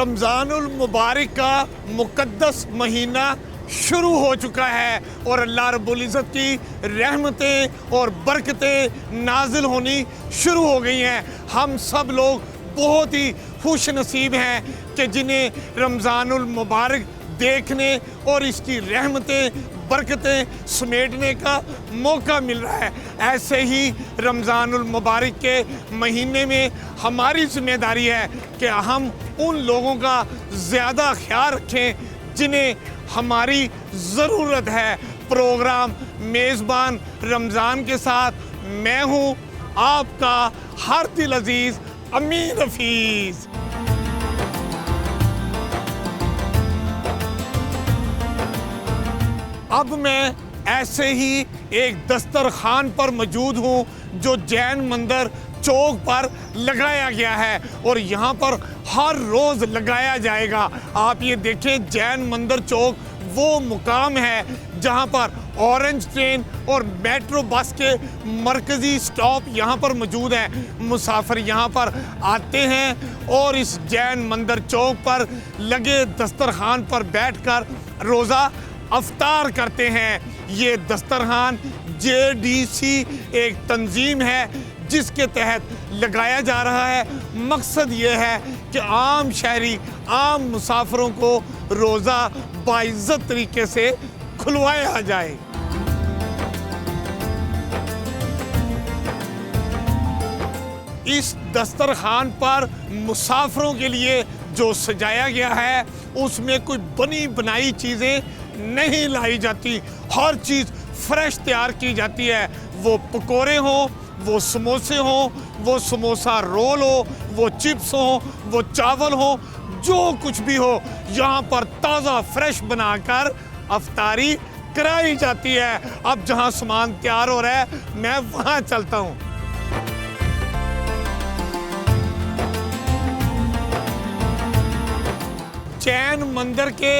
रमज़ानुल मुबारक का मुक़द्दस महीना शुरू हो चुका है और अल्लाह रब्बुल इज़्ज़त की रहमतें और बरकतें नाजिल होनी शुरू हो गई हैं। हम सब लोग बहुत ही खुश नसीब हैं कि जिन्हें रमज़ानुल मुबारक देखने और इसकी रहमतें बरकतें समेटने का मौका मिल रहा है। ऐसे ही रमज़ानुल मुबारक के महीने में हमारी ज़िम्मेदारी है कि हम उन लोगों का ज़्यादा ख्याल रखें जिन्हें हमारी ज़रूरत है। प्रोग्राम मेज़बान रमज़ान के साथ मैं हूँ आपका हर दिल अज़ीज़ अमीन हफीज़। अब मैं ऐसे ही एक दस्तरखान पर मौजूद हूँ जो जैन मंदिर चौक पर लगाया गया है और यहाँ पर हर रोज़ लगाया जाएगा। आप ये देखें, जैन मंदिर चौक वो मुकाम है जहाँ पर ऑरेंज ट्रेन और मेट्रो बस के मरकज़ी स्टॉप यहाँ पर मौजूद हैं। मुसाफिर यहाँ पर आते हैं और इस जैन मंदिर चौक पर लगे दस्तरखान पर बैठकर रोज़ा अफ्तार करते हैं। ये दस्तरखान JDC एक तंजीम है जिसके तहत लगाया जा रहा है। मकसद ये है कि आम शहरी, आम मुसाफिरों को रोज़ा बाइज़्ज़त तरीके से खुलवाया जाए। इस दस्तरखान पर मुसाफिरों के लिए जो सजाया गया है उसमें कोई बनी बनाई चीज़ें नहीं लाई जाती। हर चीज़ फ्रेश तैयार की जाती है। वो पकोड़े हों, वो समोसे हों, वो समोसा रोल हो, वो चिप्स हो, वो चावल हो, जो कुछ भी हो, यहाँ पर ताज़ा फ्रेश बनाकर अफ्तारी कराई जाती है। अब जहाँ सामान तैयार हो रहा है मैं वहाँ चलता हूँ। जैन मंदिर के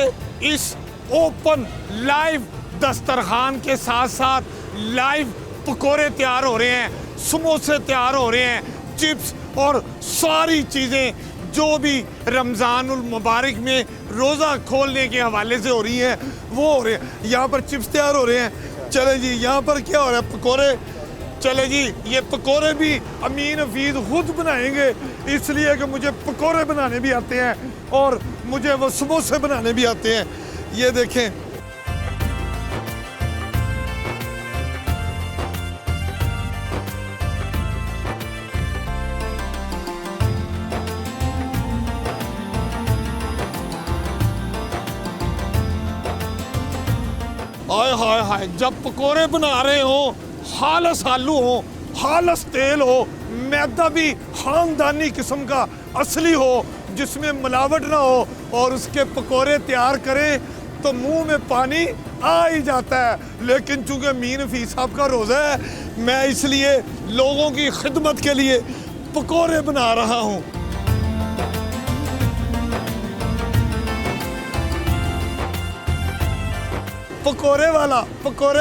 इस ओपन लाइव दस्तरखान के साथ साथ लाइव पकोड़े तैयार हो रहे हैं, समोसे तैयार हो रहे हैं, चिप्स और सारी चीज़ें जो भी रमज़ानुल मुबारक में रोज़ा खोलने के हवाले से हो रही हैं वो हो रहे हैं। यहाँ पर चिप्स तैयार हो रहे हैं। चले जी, यहाँ पर क्या हो रहा है? पकोड़े। चले जी, ये पकोड़े भी अमीन हफीज़ खुद बनाएंगे इसलिए कि मुझे पकोड़े बनाने भी आते हैं और मुझे वो समोसे बनाने भी आते हैं। ये देखें, हाय हाय हाय, जब पकोड़े बना रहे हो, खालस आलू हो, खालस तेल हो, मैदा भी खानदानी किस्म का असली हो जिसमें मिलावट ना हो और उसके पकोड़े तैयार करें तो मुंह में पानी आ ही जाता है। लेकिन चूंकि अमीन हफीज़ साहब का रोज़ा है, मैं इसलिए लोगों की खिदमत के लिए पकोड़े बना रहा हूँ। पकोड़े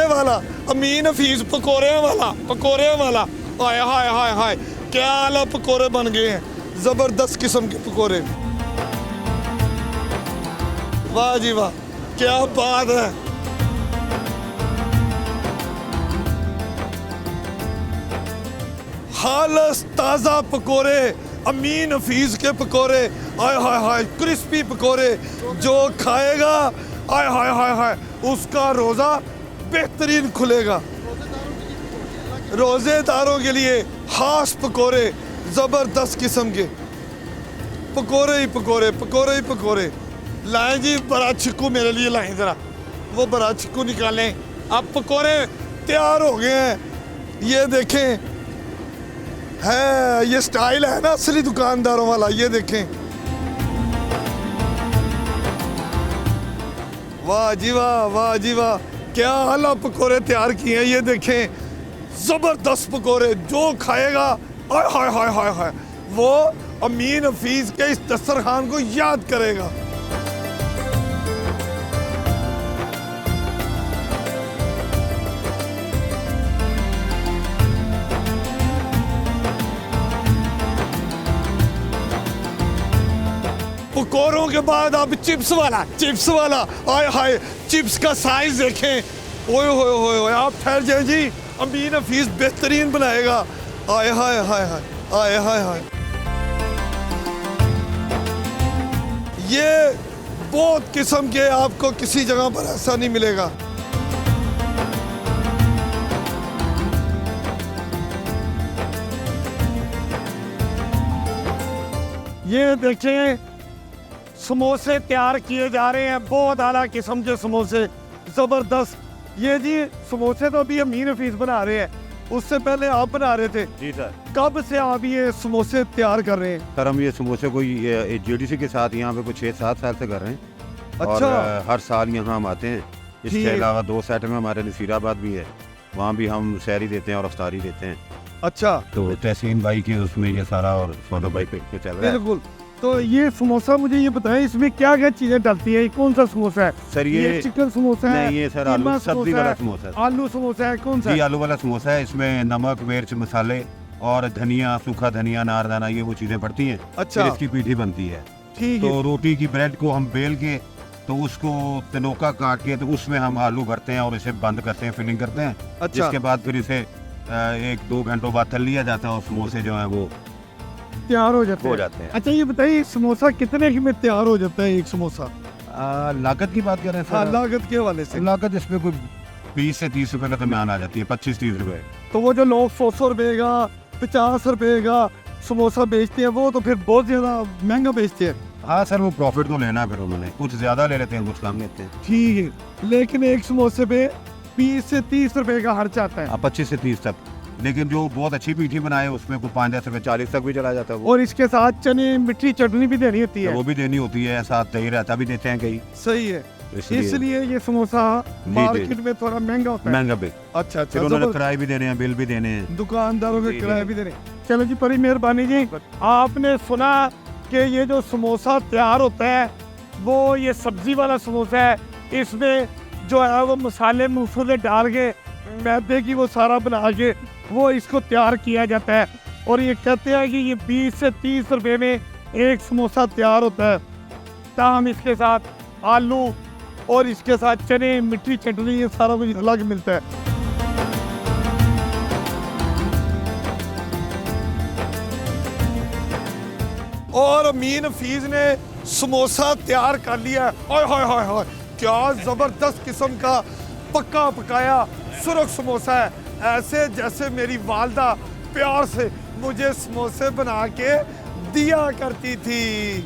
वाला अमीन हफीज़, पकोड़े वाला। हाय हाय हाय हाय, क्या आला पकोड़े बन गए हैं, ज़बरदस्त किस्म के पकोड़े। वाह जी वाह, क्या बात है। खालस ताज़ा पकोड़े, अमीन हफीज़ के पकोड़े। हाय हाय हाय, क्रिस्पी पकोड़े। जो खाएगा हाय हाय हाय हाय उसका रोज़ा बेहतरीन खुलेगा। रोज़ेदारों के लिए खास पकोड़े, ज़बरदस्त किस्म के पकोड़े ही पकोड़े। लाएं जी, बड़ा चिक्कू मेरे लिए लाएं ज़रा, वो बड़ा चिक्कू निकालें। अब पकोड़े तैयार हो गए हैं। ये देखें, है ये स्टाइल है ना असली दुकानदारों वाला। ये देखें, वाह जी वाह, क्या आला पकोड़े तैयार किए हैं। ये देखें, ज़बरदस्त पकोड़े। जो खाएगा हाय हाय हाय हाय हाय वो अमीन हफीज़ के इस दस्तरखान को याद करेगा। पकौड़ों के बाद अब चिप्स वाला आय हाय चिप्स का साइज देखें। ओए होए होए होए, आप ठहर जाए जी, अमीन हफीज बेहतरीन बनाएगा। आय हाय हाय हाय आय हाय हाय, ये बहुत किस्म के आपको किसी जगह पर ऐसा नहीं मिलेगा। ये देखें समोसे तैयार किए जा रहे हैं, बहुत आला किस्म के समोसे, जबरदस्त। ये जी समोसे तो अभी अमीन हफीज बना रहे हैं, उससे पहले आप बना रहे थे। जी सर। कब से आप ये समोसे तैयार कर रहे हैं? सर हम ये समोसे को JDC के साथ यहाँ पे कुछ 6-7 साल से कर रहे हैं। अच्छा। और हर साल यहाँ हम आते हैं। इसके अलावा 2 सेट में हमारे नसीराबाद भी है, वहाँ भी हम सहरी देते हैं और अफ्तारी देते हैं। अच्छा। तो तहसीन भाई के उसमें ये सारा और फोटो भाई पे चल रहा है। बिल्कुल। तो ये समोसा मुझे ये बताएं, इसमें क्या क्या चीजें डलती है? कौन सा समोसा है सर? ये चिकन समोसा है? नहीं, ये सर आलू सब्जी वाला समोसा है। आलू समोसा है? कौन सा जी है? आलू वाला समोसा है। इसमें नमक, मिर्च, मसाले और धनिया, सूखा धनिया, नारदाना, ये वो चीजें पड़ती हैं। अच्छा। फिर इसकी पीठी बनती है। ठीक है। तो रोटी की ब्रेड को हम बेल के तो उसको तनोका काट के तो उसमें हम आलू भरते हैं और इसे बंद करते हैं, फिलिंग करते हैं। अच्छा। जिसके बाद फिर इसे 1-2 घंटों बाद तल लिया जाता है और समोसे जो है वो तैयार हो जाते हैं। अच्छा ये बताइए समोसा कितने की में तैयार हो जाता है एक समोसा? लागत की बात कर रहे हैं हाँ, सर? लागत के हवाले से। लागत इसमें कोई 20 से 30 रुपए का दरमियान आ जाती है, 25-30 रुपए। तो वो जो लोग 100 रुपए का 50 रुपए का समोसा बेचते हैं वो तो फिर बहुत ज्यादा महंगा बेचते हैं। हाँ सर, वो प्रॉफिट तो लेना है, फिर उन्होंने कुछ ज्यादा ले लेते हैं, कुछ कम लेते हैं। ठीक है, लेकिन एक समोसे पे 20 से 30 रुपए का खर्च आता है। 25 से 30 तक। लेकिन जो बहुत अच्छी पीठी बनाए उसमें कोई 5-10 रुपए 40 तक भी चला जाता है वो। और इसके साथ चने मीठी चटनी भी देनी होती है। वो भी देनी होती है, साथ दही रहता भी देते हैं कई। सही है, इसलिए इसलिए ये समोसा मार्केट में थोड़ा महंगा होता है। महंगा भी। अच्छा अच्छा। फिर उन्होंने किराए भी देने हैं, बिल भी देने हैं, दुकानदारों के जी, किराए जी। भी देने। चलो जी, बड़ी मेहरबानी जी। आपने सुना कि ये जो समोसा तैयार होता है वो ये सब्जी वाला समोसा है, इसमें जो है वो मसाले मसूले डाल के मैदे की वो सारा बना के वो इसको तैयार किया जाता है। और ये कहते हैं कि ये 20 से 30 रुपए में एक समोसा तैयार होता है। ताहम इसके साथ आलू और इसके साथ चने, मीठी चटनी, ये सारा कुछ अलग मिलता है। और अमीन हफीज ने समोसा तैयार कर लिया है। हाय हाय हाय हाय, क्या जबरदस्त किस्म का पक्का पकाया सुरख समोसा है, ऐसे जैसे मेरी वालदा प्यार से मुझे समोसे बना के दिया करती थी।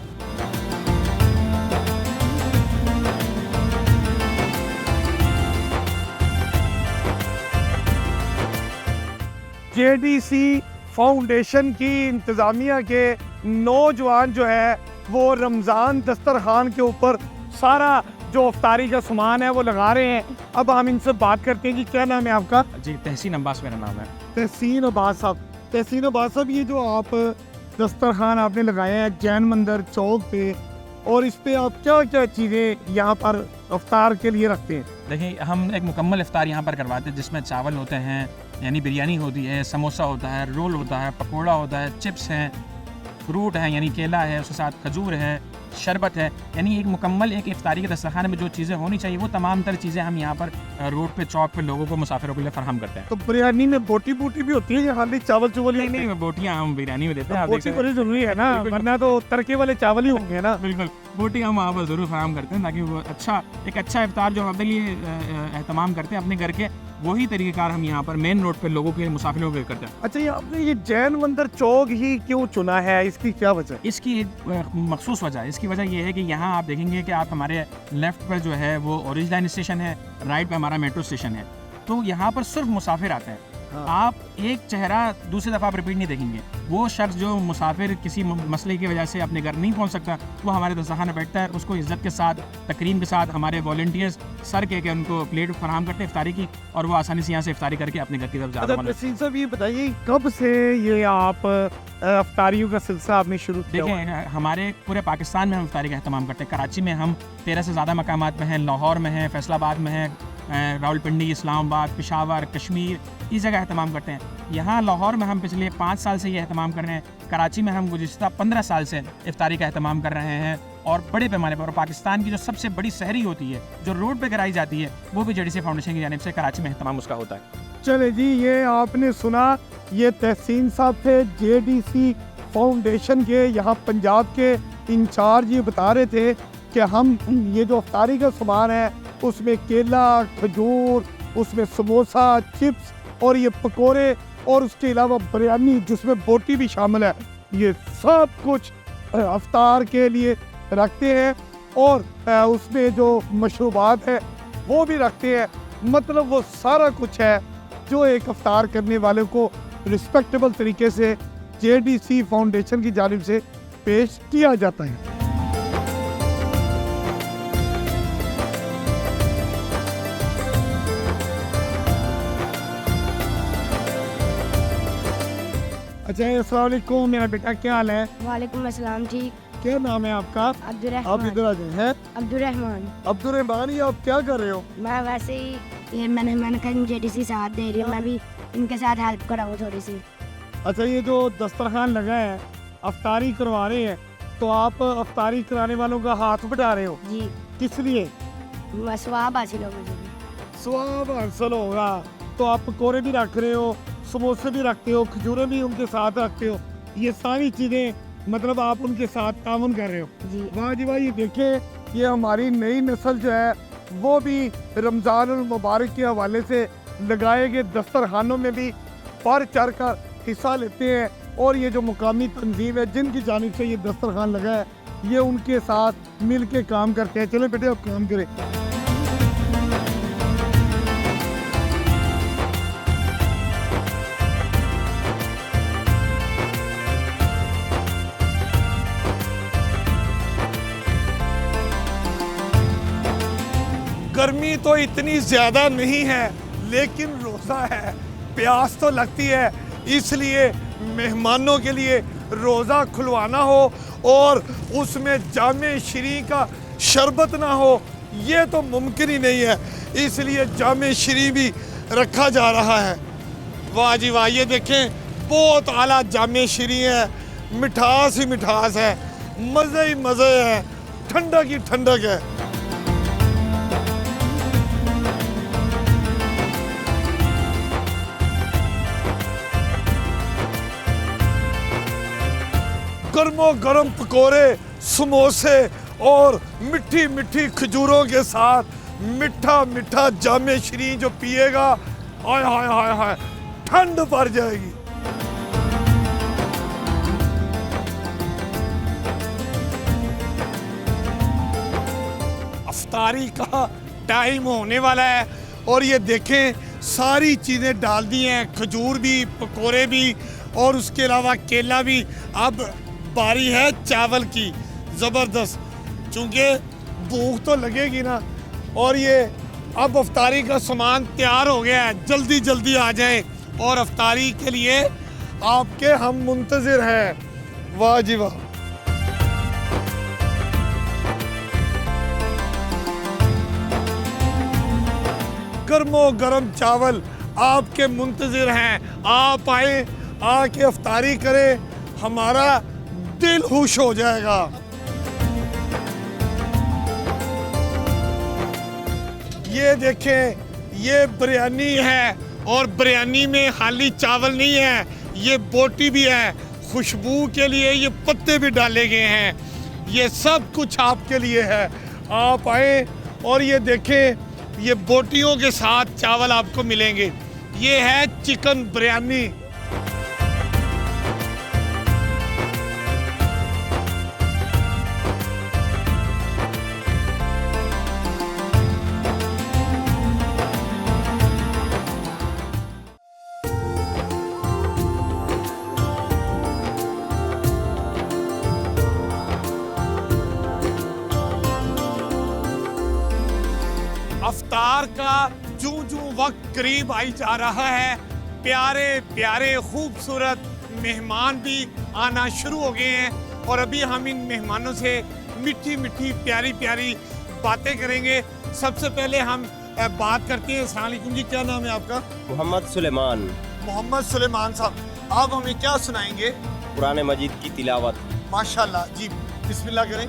JDC फाउंडेशन की इंतज़ामिया के नौजवान जो है वो रमज़ान दस्तरखान के ऊपर सारा जो अफ्तारी का सामान है वो लगा रहे हैं। अब हम इनसे बात करते हैं कि क्या नाम है आपका? जी, तहसीन अब्बास मेरा नाम है। तहसीन अब्बास साहब। तहसीन अब्बास साहब, ये जो आप दस्तरखान आपने लगाया है जैन मंदिर चौक पे, और इस पे आप क्या क्या चीज़ें यहाँ पर अफ्तार के लिए रखते हैं? देखिए, हम एक मुकम्मल इफ्तार यहाँ पर करवाते हैं जिसमें चावल होते हैं, यानी बिरयानी होती है, समोसा होता है, रोल होता है, पकोड़ा होता है, चिप्स हैं, फ्रूट है यानी केला है, उसके साथ खजूर है, शरबत है, यानी एक मुकम्मल एक इफ्तारी के दस्तरखान में जो चीज़ें होनी चाहिए वो तमाम तर चीज़ें हम यहाँ पर रोड पे चौक पे लोगों को, मुसाफिरों के लिए फराहम करते हैं। तो बिरयानी में बोटी बूटी भी होती है या खाली चावल चुवल? नहीं नहीं, बोटियाँ हम बिरयानी में देते हैं। आप देख बोटी सकते बड़ी जरूरी है ना, बिल्कुल। वरना तो तड़के वाले चावल ही होंगे ना। बिल्कुल, बोटी हम वहाँ पर ज़रूर फराहम करते हैं ताकि वो एक अच्छा इफ्तार जो हम अपने लिए एहतमाम करते हैं अपने घर के, वही तरीक़ेकार हम यहाँ पर मेन रोड पर लोगों के, मुसाफिरों के करते हैं। अच्छा, ये आपने ये जैन मंदिर चौक ही क्यों चुना है, इसकी क्या वजह? इसकी एक मखसूस वजह है। इसकी वजह ये है कि यहाँ आप देखेंगे कि आप हमारे लेफ़्ट पर जो है वो ऑरेंज लाइन स्टेशन है, राइट पे हमारा मेट्रो स्टेशन है, तो यहाँ पर सिर्फ मुसाफिर आते हैं। हाँ। आप एक चेहरा दूसरी दफ़ा आप रिपीट नहीं देखेंगे। वो शख्स जो मुसाफिर किसी मसले की वजह से अपने घर नहीं पहुँच सकता, वो हमारे दस्तरखान में बैठता है, उसको इज़्ज़त के साथ, तकरीम के साथ हमारे वॉलंटियर्स सर के उनको प्लेट फराहम करते हैं इफ्तारी की, और वो आसानी से यहाँ से इफ्तारी करके अपने घर की तरफ जाते हैं। तहसीन साहब, ये बताइए कब से ये आप अफ्तारियों का सिलसिला आपने शुरू किया? देखिए, हमारे पूरे पाकिस्तान में हम इफ्तारी का अहतमाम करते हैं। कराची में हम 13 से ज़्यादा मकामात में हैं, लाहौर में हैं, फैसलाबाद में हैं, रावलपिंडी, इस्लामाबाद, पेशावर, कश्मीर, इस जगह अहतमाम करते हैं। यहाँ लाहौर में हम पिछले 5 साल से ये अहतमाम कर रहे हैं। कराची में हम गुज़िश्ता 15 साल से इफ्तारी का अहतमाम कर रहे हैं, और बड़े पैमाने पर, और पाकिस्तान की जो सबसे बड़ी शहरी होती है जो रोड पे कराई जाती है, वो भी जेडीसी फाउंडेशन की जानिब से कराची में तमाम उसका होता है। चले जी, ये आपने सुना, ये तहसीन साहब थे जेडीसी फाउंडेशन के यहाँ पंजाब के इंचार्ज। ये बता रहे थे कि हम ये जो अफ्तारी का सामान है उसमें केला, खजूर, उसमें समोसा, चिप्स और ये पकोड़े और उसके अलावा बिरयानी जिसमें बोटी भी शामिल है, ये सब कुछ अफ्तार के लिए रखते हैं। और उसमें जो मशरूबात है वो भी रखते हैं। मतलब वो सारा कुछ है जो एक अफ्तार करने वाले को रिस्पेक्टेबल तरीके से जेडीसी फाउंडेशन की जानिब से पेश किया जाता है। अच्छा, अस्सलाम वालेकुम, मेरा बेटा क्या हाल है? वालेकुम अस्सलाम। ठीक। क्या नाम है आपका? आप अब्दुर्रहमान। इधर आ जाए हैं। अब्दुर्रहमान। अब्दुर्रहमान, ये आप क्या कर रहे हो? मैं वैसे ही ये मैंने कहा जेडीसी साथ दे रही हूँ, मैं भी इनके साथ हेल्प कर रहा हूँ थोड़ी सी। अच्छा, ये जो दस्तरखान लगा है, अफ्तारी करवा रहे हैं, तो आप अफ्तारी कराने वालों का हाथ बटा रहे हो, जी। किस लिए? स्वाब हासिल हो मुझे। स्वाब हासिल होगा। तो आप पकौड़े भी रख रहे हो, समोसे भी रखते हो, खजूरें भी उनके साथ रखते हो, ये सारी चीज़ें मतलब आप उनके साथ तामुन कर रहे हो। जी। वाह जी वाह। ये देखें, ये हमारी नई नस्ल जो है वो भी रमज़ान उल मुबारक के हवाले से लगाए गए दस्तरखानों में भी बढ़ चढ़ कर हिस्सा लेते हैं। और ये जो मुकामी तंजीम है जिनकी जानिब से ये दस्तरखान लगा है, ये उनके साथ मिल के काम करते हैं। चलो बेटे, आप काम करें। गर्मी तो इतनी ज़्यादा नहीं है, लेकिन रोज़ा है, प्यास तो लगती है, इसलिए मेहमानों के लिए रोज़ा खुलवाना हो और उसमें जामे श्री का शरबत ना हो, ये तो मुमकिन ही नहीं है। इसलिए जामे श्री भी रखा जा रहा है। वाह जी वाह। ये देखें, बहुत आला जामे श्री है, मिठास ही मिठास है, मज़े ही मज़े है, ठंडक ही ठंडक है। गर्मो गर्म पकोड़े, समोसे और मिठी मिठी खजूरों के साथ मीठा मीठा जामे श्री जो पिएगा, हाय हाय हाय हाय, ठंड पड़ जाएगी। अफ्तारी का टाइम होने वाला है और ये देखें, सारी चीज़ें डाल दी हैं, खजूर भी, पकोड़े भी और उसके अलावा केला भी। अब बारी है चावल की, ज़बरदस्त, चूँकि भूख तो लगेगी ना। और ये अब अफ्तारी का सामान तैयार हो गया है, जल्दी जल्दी आ जाएं और अफ्तारी के लिए आपके हम मुंतज़िर हैं। वाह जी वाह। गर्मो गर्म चावल आपके मुंतज़िर हैं, आप आए, आके अफ्तारी करें, हमारा दिल खुश हो जाएगा। ये देखें, ये बिरयानी है और बिरयानी में खाली चावल नहीं है, ये बोटी भी है, खुशबू के लिए ये पत्ते भी डाले गए हैं, ये सब कुछ आपके लिए है। आप आए और ये देखें, ये बोटियों के साथ चावल आपको मिलेंगे। ये है चिकन बिरयानी। अफ्तार का जूं जूं वक्त करीब आई जा रहा है, प्यारे प्यारे खूबसूरत मेहमान भी आना शुरू हो गए हैं और अभी हम इन मेहमानों से मीठी मीठी प्यारी प्यारी बातें करेंगे। सबसे पहले हम बात करते हैं। अस्सलाम वालेकुम जी, क्या नाम है आपका? मोहम्मद सुलेमान। मोहम्मद सुलेमान साहब, आप हमें क्या सुनाएंगे? कुरान मजीद की तिलावत। माशाल्लाह जी, बिस्मिल्लाह करें।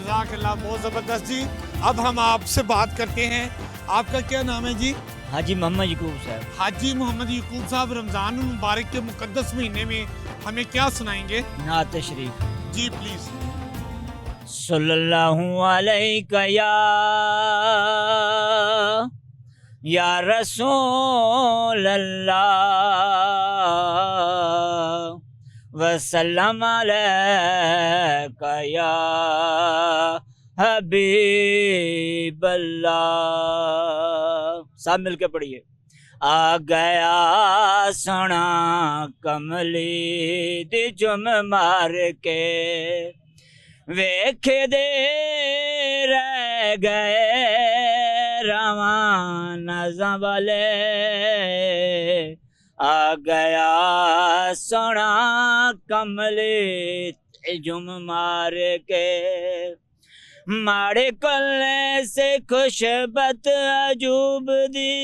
जज़ाकल्लाह, बहुत ज़बरदस्त जी। अब हम आपसे बात करते हैं, आपका क्या नाम है जी? हाजी मोहम्मद यकूब साहब। हाजी मोहम्मद यकूब साहब, रमज़ान मुबारक के मुकद्दस महीने में हमें क्या सुनाएंगे? नात शरीफ। जी प्लीज़। सल्लल्लाहु अलैका या रसूल अल्लाह वसल्लम अलैका या हबीब अल्लाह। सब मिलके पढ़िए। आ गया सोना कमली दी जुम मार के वेख दे रह गए रवाना वाले। आ गया सोना कमली जुम मार के माड़े कल्ले से खुशबत अजूब दी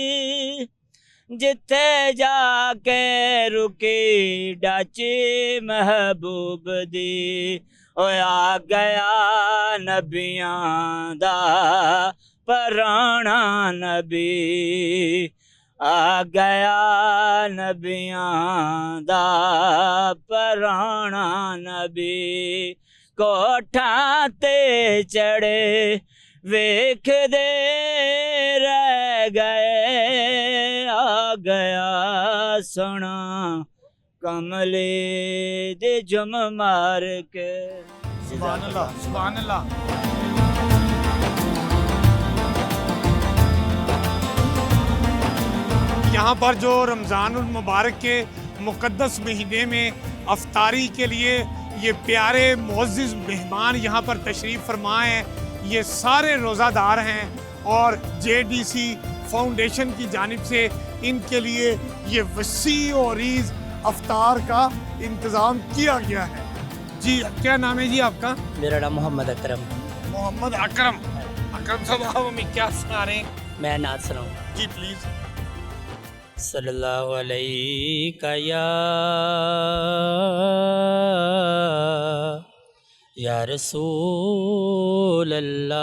जिथे जाके रुकी डाची महबूब दी। ओ आ गया नबियां दा पराना नबी आ गया नबियां दा पराना नबी। कोठा ते चढ़े वेख दे रह गए आ गया सोना कमले दे जुम मार के। सुभान अल्लाह, सुभान अल्लाह। यहाँ पर जो रमज़ानुल मुबारक के मुक़द्दस महीने में अफ्तारी के लिए ये प्यारे मुअज़्ज़िज़ मेहमान यहाँ पर तशरीफ़ फरमा हैं, ये सारे रोज़ादार हैं और JDC फाउंडेशन की जानिब से इनके लिए ये वसी और ईज़ अफ्तार का इंतज़ाम किया गया है। जी क्या नाम है जी आपका? मेरा नाम मोहम्मद अकरम। मोहम्मद अकरम। अकरम साहब, आप हमें क्या सुना रहे हैं? मैं नात सुनाऊँ? जी प्लीज़। सल्लल्लाहु अलैका या रसूल अल्लाह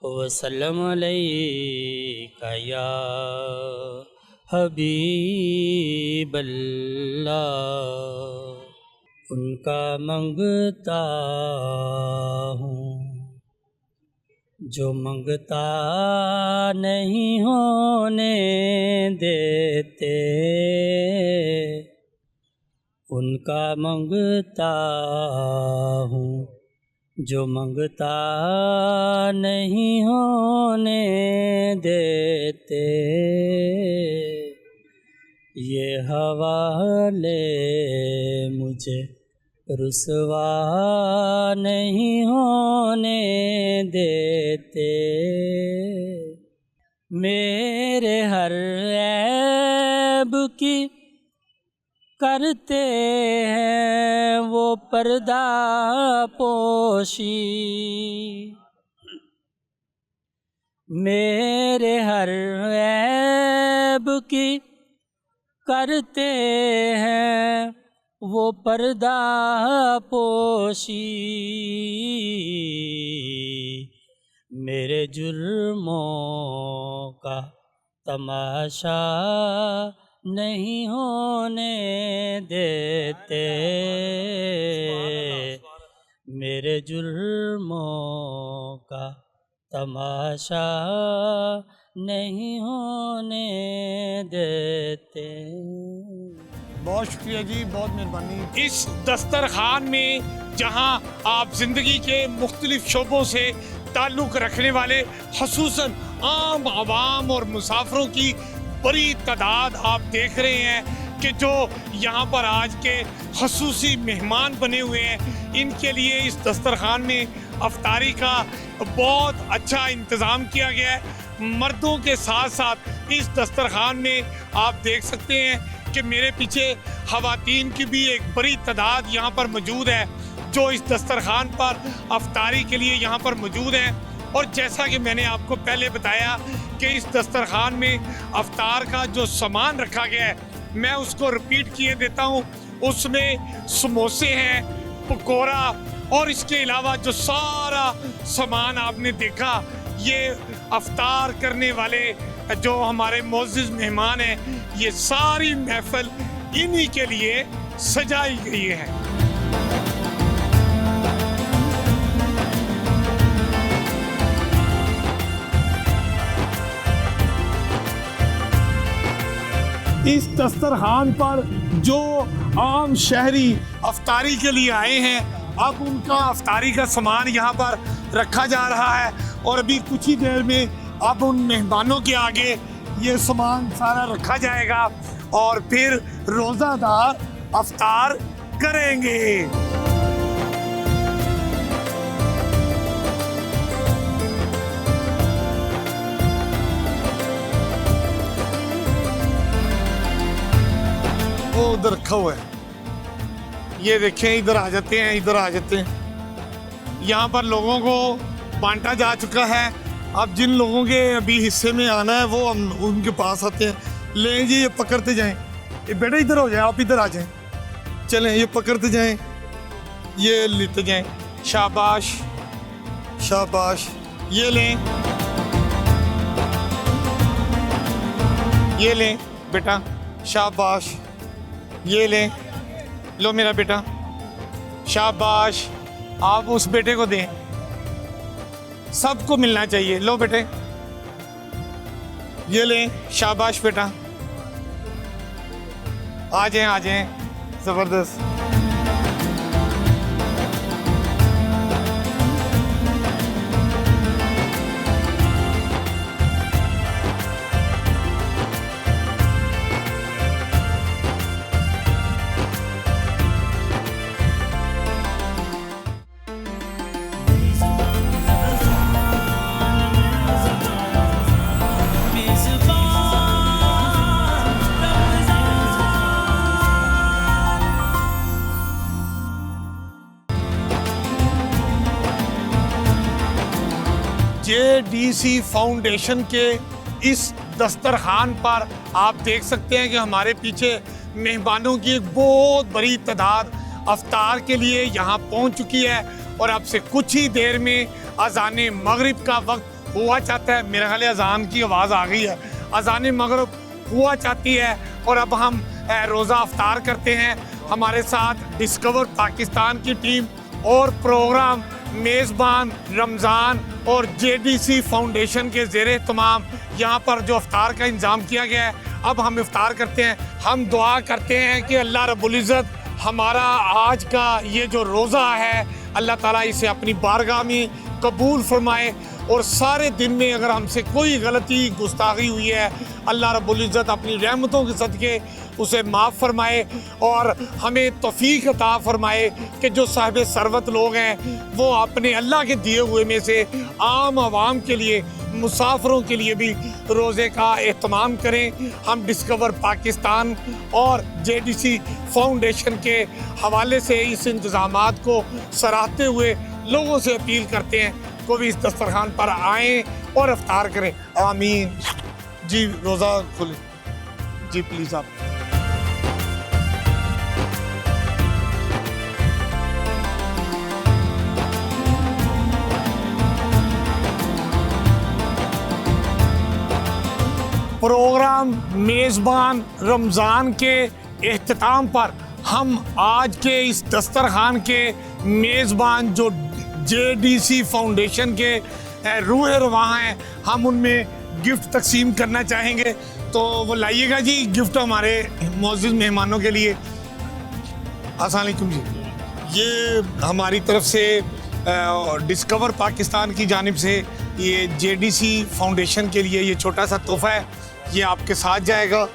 वसल्लम अलैका या हबीब अल्लाह। उनका मंगता हूँ जो मंगता नहीं होने देते। उनका मंगता हूँ जो मंगता नहीं होने देते। ये हवाले मुझे रुसवा नहीं होने देते। मेरे हर ऐब की करते हैं वो पर्दा पोशी, मेरे हर ऐब की करते हैं वो पर्दा पोशी, मेरे जुर्मों का तमाशा नहीं होने देते, मेरे जुर्मों का तमाशा नहीं होने देते। बहुत शुक्रिया जी, बहुत मेहरबानी। इस दस्तरखान में जहां आप जिंदगी के मुख्तलिफ शोबों से ताल्लुक़ रखने वाले खसूसन आम आवाम और मुसाफिरों की बड़ी तादाद आप देख रहे हैं कि जो यहाँ पर आज के खसूसी मेहमान बने हुए हैं, इनके लिए इस दस्तरखान में अफ्तारी का बहुत अच्छा इंतज़ाम किया गया है। मर्दों के साथ साथ इस दस्तरखान में आप देख सकते हैं कि मेरे पीछे ख़वातीन की भी एक बड़ी तादाद यहाँ पर मौजूद है जो इस दस्तरखान पर अफ्तारी के लिए यहाँ पर मौजूद है। और जैसा कि मैंने आपको पहले बताया कि इस दस्तरखान में अफ्तार का जो सामान रखा गया है, मैं उसको रिपीट किए देता हूँ। उसमें समोसे हैं, पकौड़ा और इसके अलावा जो सारा सामान आपने देखा, ये अफ्तार करने वाले जो हमारे मोअज़्ज़िज़ मेहमान हैं, ये सारी महफिल इन्हीं के लिए सजाई गई है। इस दस्तरखान पर जो आम शहरी अफ्तारी के लिए आए हैं, अब उनका अफ्तारी का सामान यहाँ पर रखा जा रहा है और अभी कुछ ही देर में अब उन मेहमानों के आगे ये सामान सारा रखा जाएगा और फिर रोज़ादार अफ्तार करेंगे। वो उधर रखा हुआ है, ये देखें, इधर आ जाते हैं, इधर आ जाते हैं। यहाँ पर लोगों को बांटा जा चुका है। अब जिन लोगों के अभी हिस्से में आना है वो हम उनके पास आते हैं। ले जी, ये पकड़ते जाएं। ये बेटा इधर हो जाए, आप इधर आ जाएं। चलें, ये पकड़ते जाएं, ये लेते जाएं। शाबाश शाबाश, ये लें, ये लें बेटा, शाबाश, ये लें, लो मेरा बेटा, शाबाश। आप उस बेटे को दें, सबको मिलना चाहिए। लो बेटे, ये लें, शाबाश बेटा, आ जाएं, ज़बरदस्त। JDC फाउंडेशन के इस दस्तरखान पर आप देख सकते हैं कि हमारे पीछे मेहमानों की एक बहुत बड़ी तादाद अफ्तार के लिए यहाँ पहुँच चुकी है और अब से कुछ ही देर में अज़ान मगरिब का वक्त हुआ चाहता है। मेरे ख्याल अज़ान की आवाज़ आ गई है, अज़ान मगरिब हुआ चाहती है और अब हम रोज़ा अफ्तार करते हैं। हमारे साथ डिस्कवर पाकिस्तान की टीम और प्रोग्राम मेज़बान रमज़ान और JDC फाउंडेशन के ज़ेरे तमाम यहाँ पर जो अफ्तार का इंतज़ाम किया गया है। अब हम इफ्तार करते हैं। हम दुआ करते हैं कि अल्लाह रब्बुल इज़्ज़त हमारा आज का ये जो रोज़ा है, अल्लाह ताला इसे अपनी बारगाह में कबूल फरमाए और सारे दिन में अगर हमसे कोई गलती गुस्ताखी हुई है, अल्लाह रब्बुल इज़्ज़त अपनी रहमतों के सदक़े उसे माफ़ फरमाए और हमें तौफ़ीक अता फरमाए कि जो साहिब सरवत लोग हैं वो अपने अल्लाह के दिए हुए में से आम आवाम के लिए मुसाफिरों के लिए भी रोज़े का एहतमाम करें। हम डिस्कवर पाकिस्तान और जेडीसी फाउंडेशन के हवाले से इस इंतज़ामात को सराहते हुए लोगों से अपील करते हैं को भी इस दस्तरखान पर आएँ और इफ्तार करें। आमीन। जी रोज़ा खुले जी प्लीज़ आप। प्रोग्राम मेज़बान रमज़ान के एख्तिताम पर हम आज के इस दस्तरखान के मेज़बान जो जेडीसी फाउंडेशन के रूह रवां हैं, हम उनमें गिफ्ट तकसीम करना चाहेंगे। तो वो लाइएगा जी गिफ्ट हमारे मौजूद मेहमानों के लिए। अस्सलाम वालेकुम जी, ये हमारी तरफ से डिस्कवर पाकिस्तान की जानिब से ये जेडीसी फाउंडेशन के लिए ये छोटा सा तोहफ़ा है, ये आपके साथ जाएगा।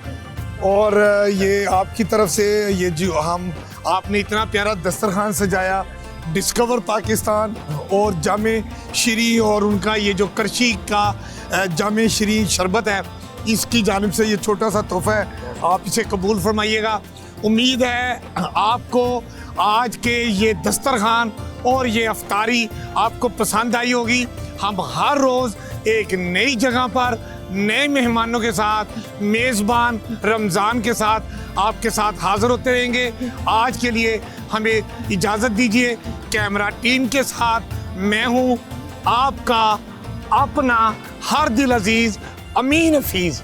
और ये आपकी तरफ से ये जो आपने इतना प्यारा दस्तरखान सजाया, डिस्कवर पाकिस्तान और जामे श्री और उनका ये जो करशी का जामे श्री शरबत है, इसकी जानिब से ये छोटा सा तोहफ़ा है, आप इसे कबूल फरमाइएगा। उम्मीद है आपको आज के ये दस्तरखान और ये अफ्तारी आपको पसंद आई होगी। हम हर रोज़ एक नई जगह पर नए मेहमानों के साथ, मेज़बान रमज़ान के साथ आपके साथ हाज़िर होते रहेंगे। आज के लिए हमें इजाज़त दीजिए। कैमरा टीम के साथ मैं हूँ आपका अपना हर दिल अजीज़ अमीन हफीज़।